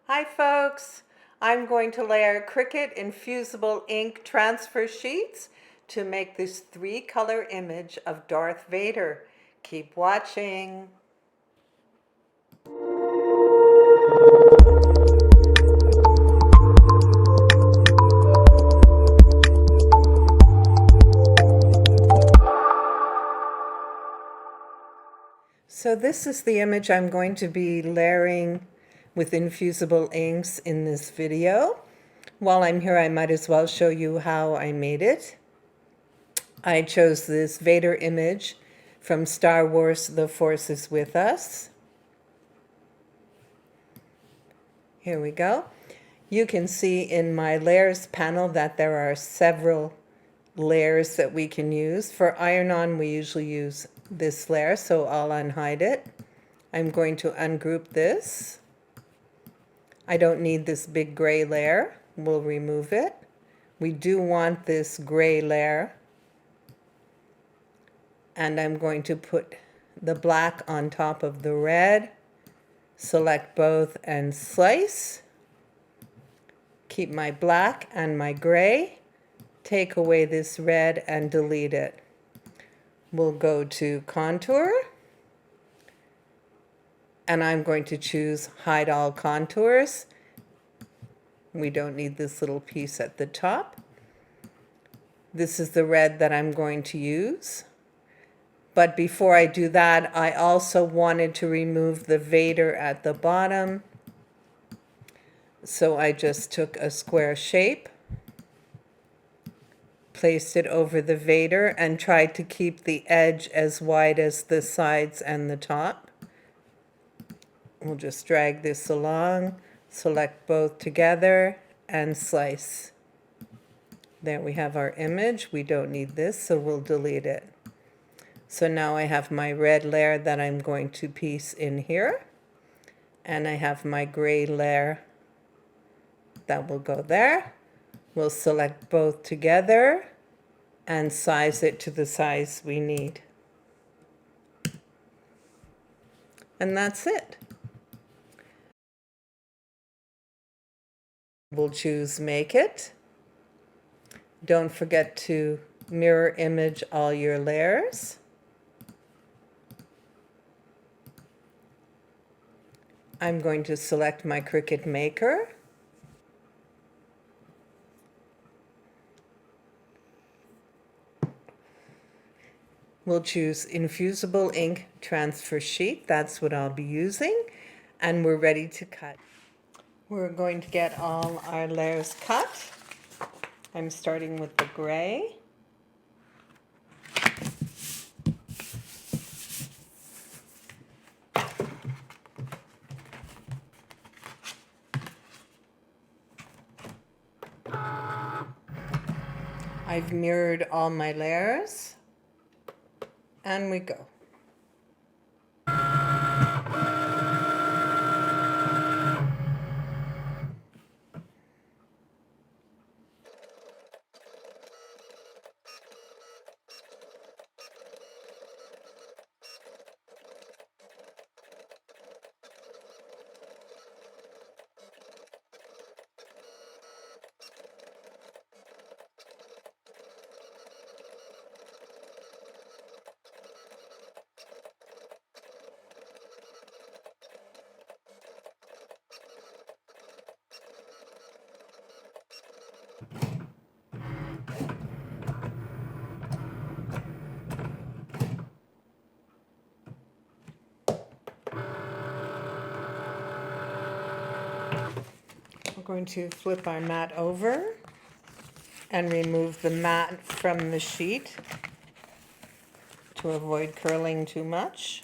Hi folks, I'm going to layer Cricut Infusible ink transfer sheets to make this 3-color image of Darth Vader. Keep watching. So this is the image I'm going to be layering with infusible inks in this video. While I'm here, I might as well show you how I made it. I chose this Vader image from Star Wars: The Force is With Us. Here we go. You can see in my layers panel that there are several layers that we can use. For iron-on, we usually use this layer, so I'll unhide it. I'm going to ungroup this. I don't need this big gray layer. We'll remove it. We do want this gray layer. And I'm going to put the black on top of the red. Select both and slice. Keep my black and my gray. Take away this red and delete it. We'll go to contour. And I'm going to choose hide all contours. We don't need this little piece at the top. This is the red that I'm going to use. But before I do that, I also wanted to remove the Vader at the bottom. So I just took a square shape, placed it over the Vader, and tried to keep the edge as wide as the sides and the top. We'll just drag this along, select both together, and slice. There we have our image. We don't need this, so we'll delete it. So now I have my red layer that I'm going to piece in here, and I have my gray layer that will go there. We'll select both together and size it to the size we need. And that's it. We'll choose Make It. Don't forget to mirror image all your layers. I'm going to select my Cricut Maker. We'll choose Infusible Ink Transfer Sheet. That's what I'll be using. And we're ready to cut. We're going to get all our layers cut. I'm starting with the gray. I've mirrored all my layers, and we go. We're going to flip our mat over and remove the mat from the sheet to avoid curling too much.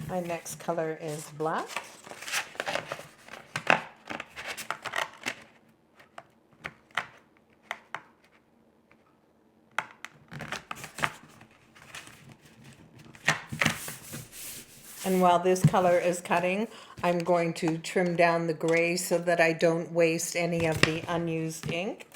My next color is black. And while this color is cutting, I'm going to trim down the gray so that I don't waste any of the unused ink.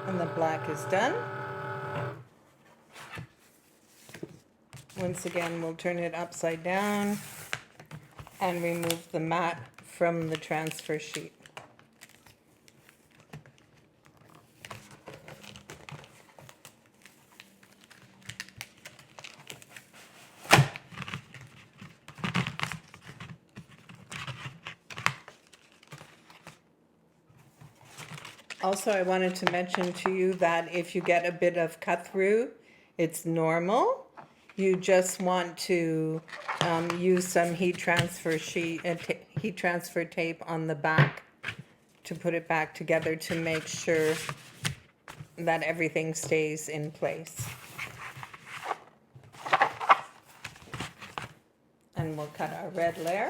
And the black is done. Once again, we'll turn it upside down and remove the mat from the transfer sheet. Also, I wanted to mention to you that if you get a bit of cut through, it's normal. You just want to use some heat transfer tape on the back to put it back together to make sure that everything stays in place. And we'll cut our red layer.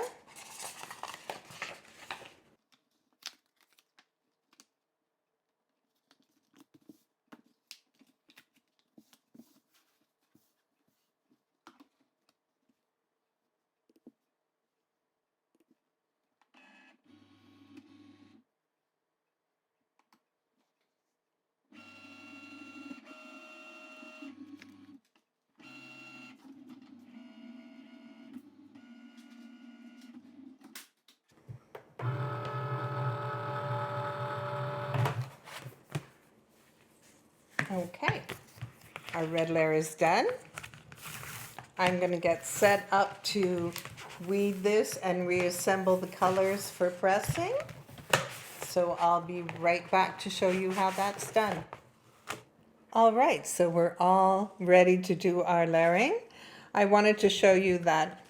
Okay, our red layer is done. I'm going to get set up to weed this and reassemble the colors for pressing. So I'll be right back to show you how that's done. All right, so we're all ready to do our layering. I wanted to show you that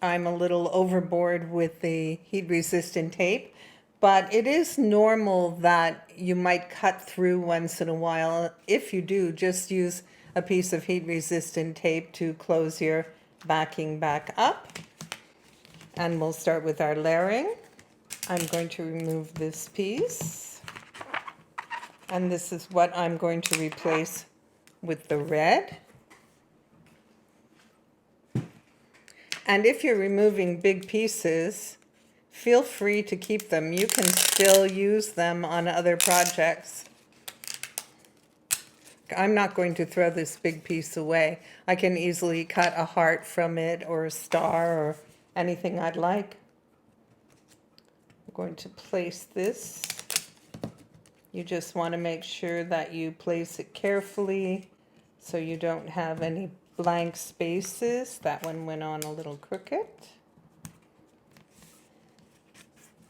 I'm a little overboard with the heat resistant tape, but it is normal that you might cut through once in a while. If you do, just use a piece of heat resistant tape to close your backing back up. And we'll start with our layering. I'm going to remove this piece. And this is what I'm going to replace with the red. And if you're removing big pieces, feel free to keep them. You can still use them on other projects. I'm not going to throw this big piece away. I can easily cut a heart from it or a star or anything I'd like. I'm going to place this. You just want to make sure that you place it carefully so you don't have any blank spaces. That one went on a little crooked.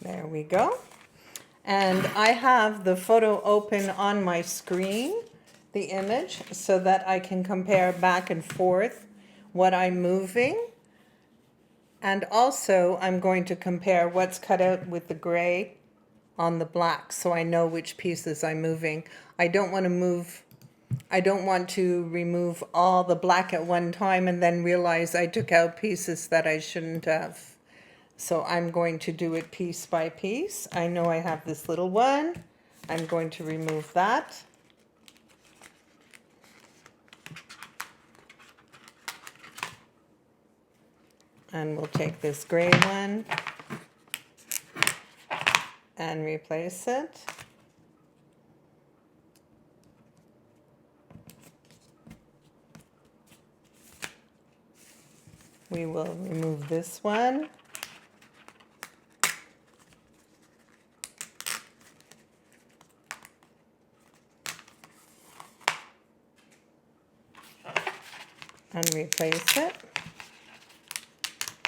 There we go. And I have the photo open on my screen, the image, so that I can compare back and forth what I'm moving And also I'm going to compare what's cut out with the gray on the black so I know which pieces I'm moving. I don't want to remove all the black at one time and then realize I took out pieces that I shouldn't have. So I'm going to do it piece by piece. I know I have this little one. I'm going to remove that. And we'll take this gray one and replace it. We will remove this one. And replace it.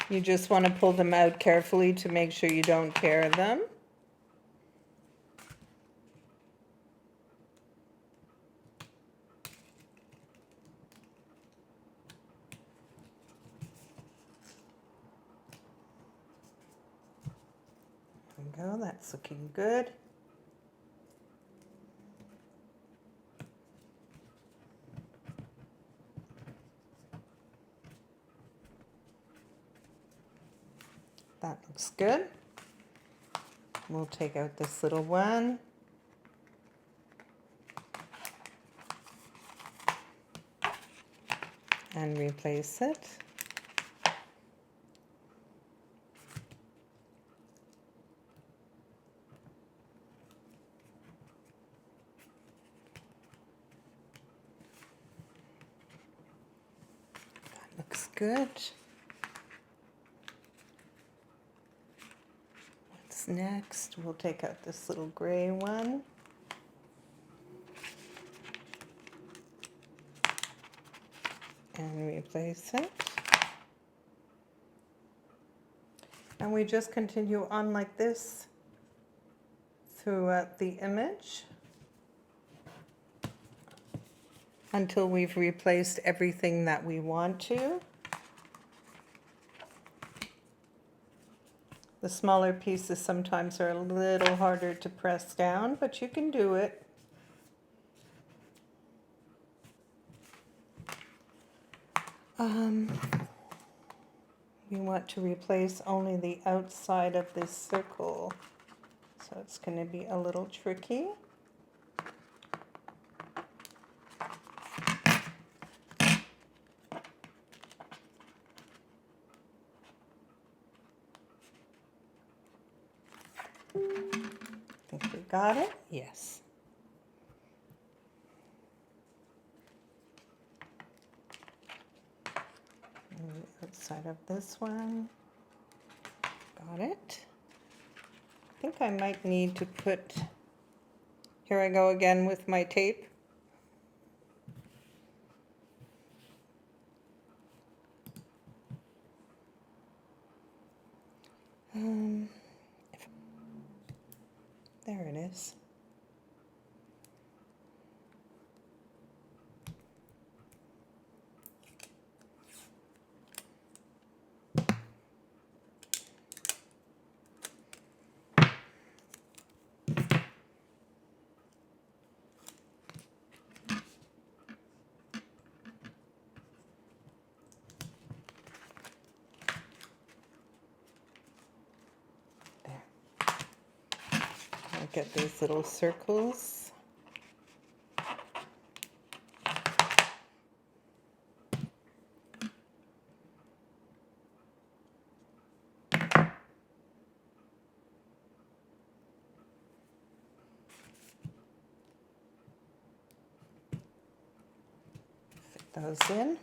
You just want to pull them out carefully to make sure you don't tear them. There we go, that's looking good. That looks good. We'll take out this little one. And replace it. That looks good. What's next? We'll take out this little gray one. And replace it. And we just continue on like this throughout the image until we've replaced everything that we want to. The smaller pieces sometimes are a little harder to press down, but you can do it. We want to replace only the outside of this circle, so it's going to be a little tricky. I think we got it. Yes. And the outside of this one. Got it. I think I might need to put, here I go again with my tape. There it is. I'll get these little circles. Fit those in.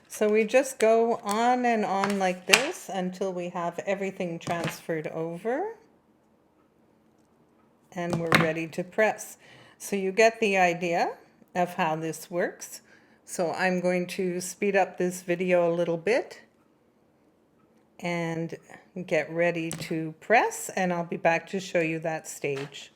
So we just go on and on like this until we have everything transferred over. And we're ready to press. So you get the idea of how this works. So I'm going to speed up this video a little bit and get ready to press, and I'll be back to show you that stage.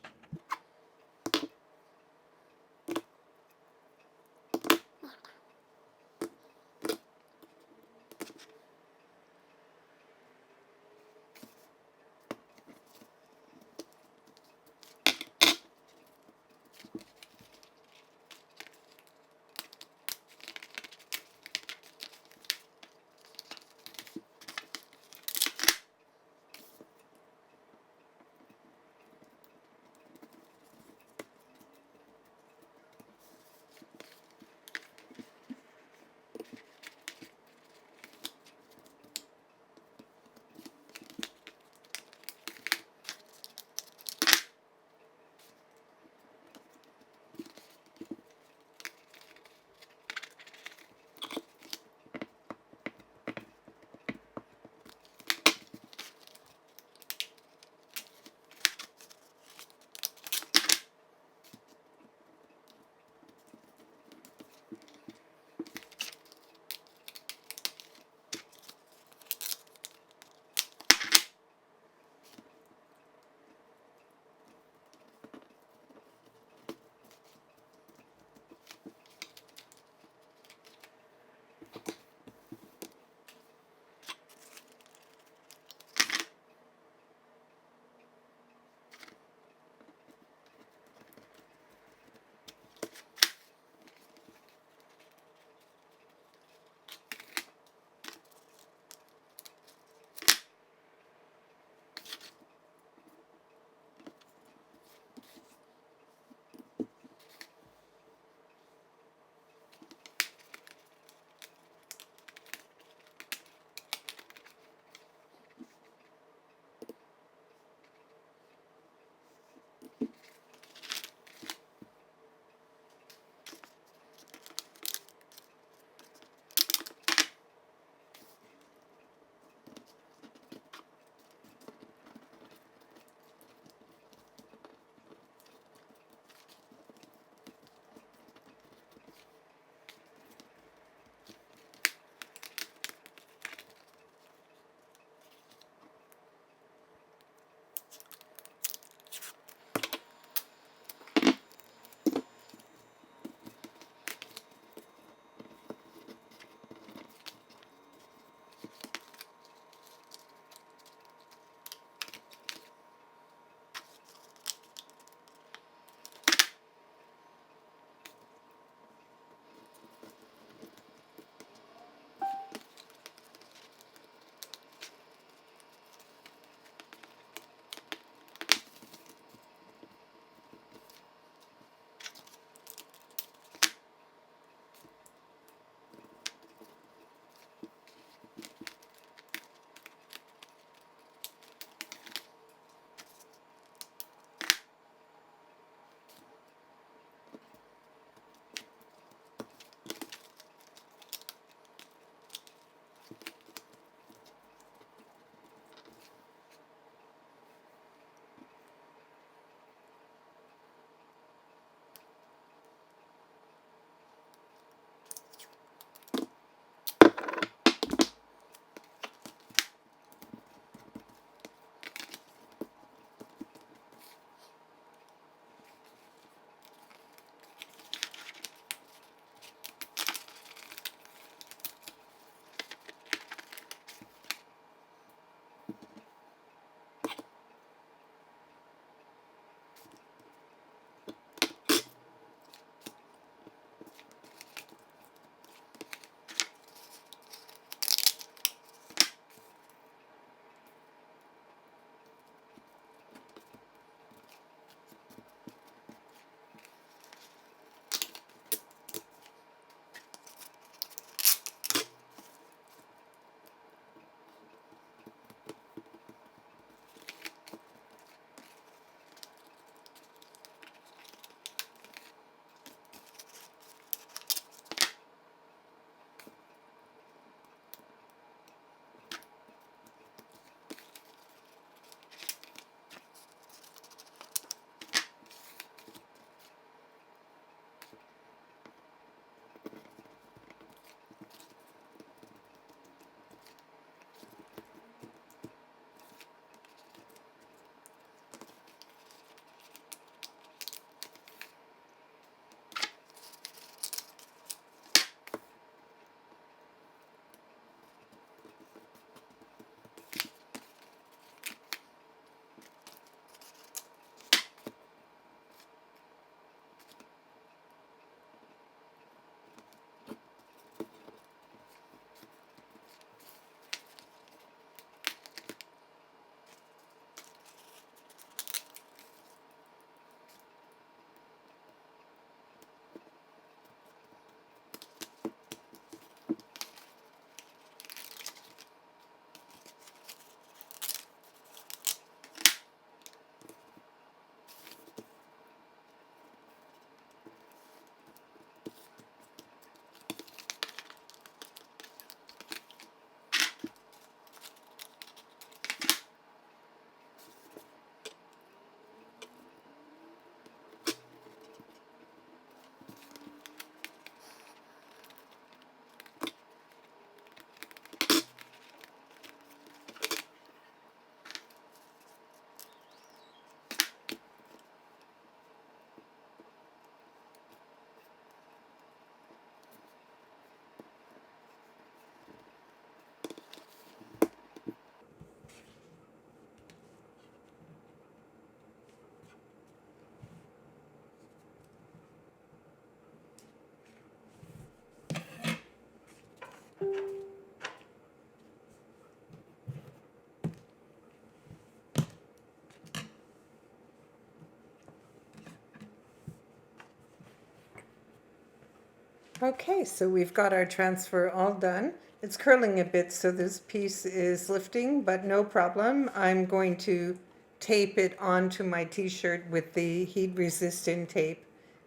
Okay, so we've got our transfer all done. It's curling a bit, so this piece is lifting, but no problem. I'm going to tape it onto my t-shirt with the heat-resistant tape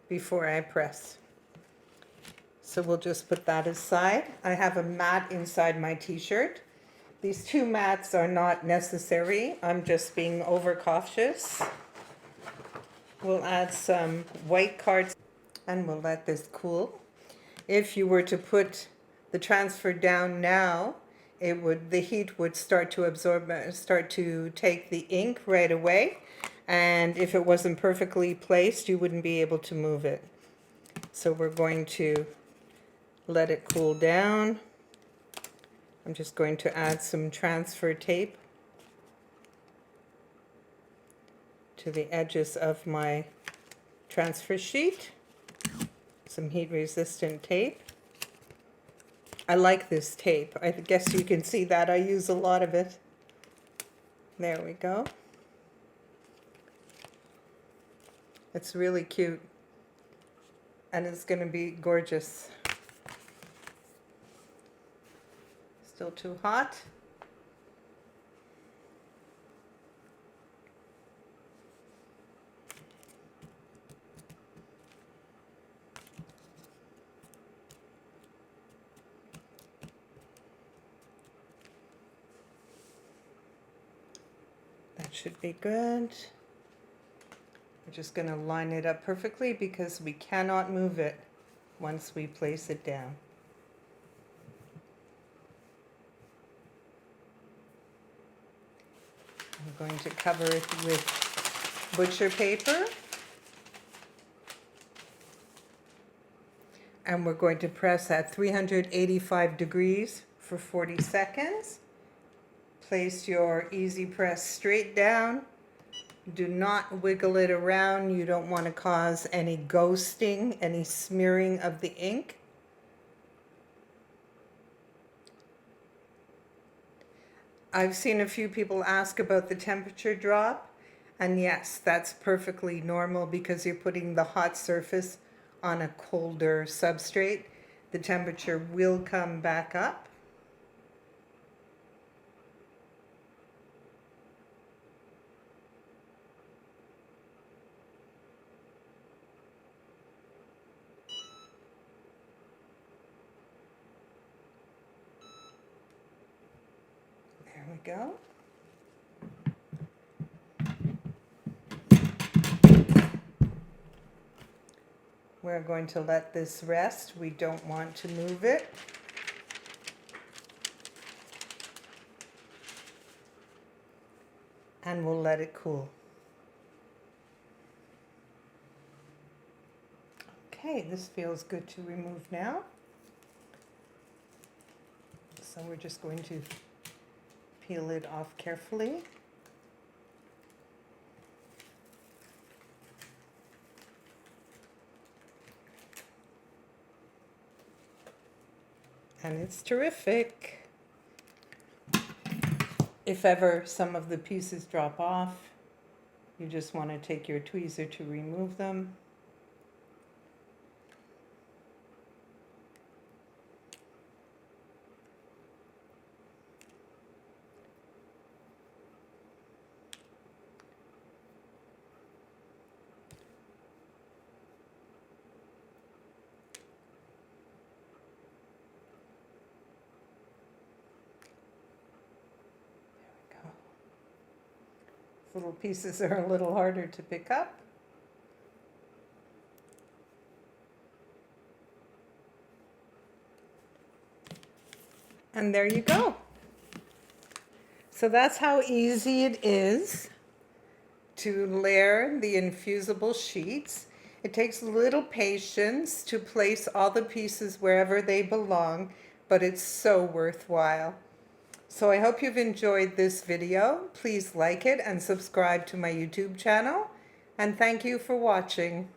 before I press. So we'll just put that aside. I have a mat inside my t-shirt. These two mats are not necessary. I'm just being overcautious. We'll add some white cards and we'll let this cool. If you were to put the transfer down now, the heat would start to absorb, start to take the ink right away. And if it wasn't perfectly placed, you wouldn't be able to move it. So we're going to let it cool down. I'm just going to add some transfer tape to the edges of my transfer sheet. Some heat-resistant tape. I like this tape. I guess you can see that I use a lot of it. There we go. It's really cute. And it's going to be gorgeous. Still too hot. That should be good. We're just going to line it up perfectly because we cannot move it once we place it down. I'm going to cover it with butcher paper. And we're going to press at 385 degrees for 40 seconds. Place your easy press straight down. Do not wiggle it around. You don't want to cause any ghosting, any smearing of the ink. I've seen a few people ask about the temperature drop, and yes, that's perfectly normal because you're putting the hot surface on a colder substrate. The temperature will come back up. There we go. We're going to let this rest. We don't want to move it. And we'll let it cool. Okay, this feels good to remove now. So we're just going to peel it off carefully. And it's terrific. If ever some of the pieces drop off, you just want to take your tweezer to remove them. Little pieces are a little harder to pick up. And there you go. So that's how easy it is to layer the infusible sheets. It takes a little patience to place all the pieces wherever they belong, but it's so worthwhile. So I hope you've enjoyed this video. Please like it and subscribe to my YouTube channel. And thank you for watching.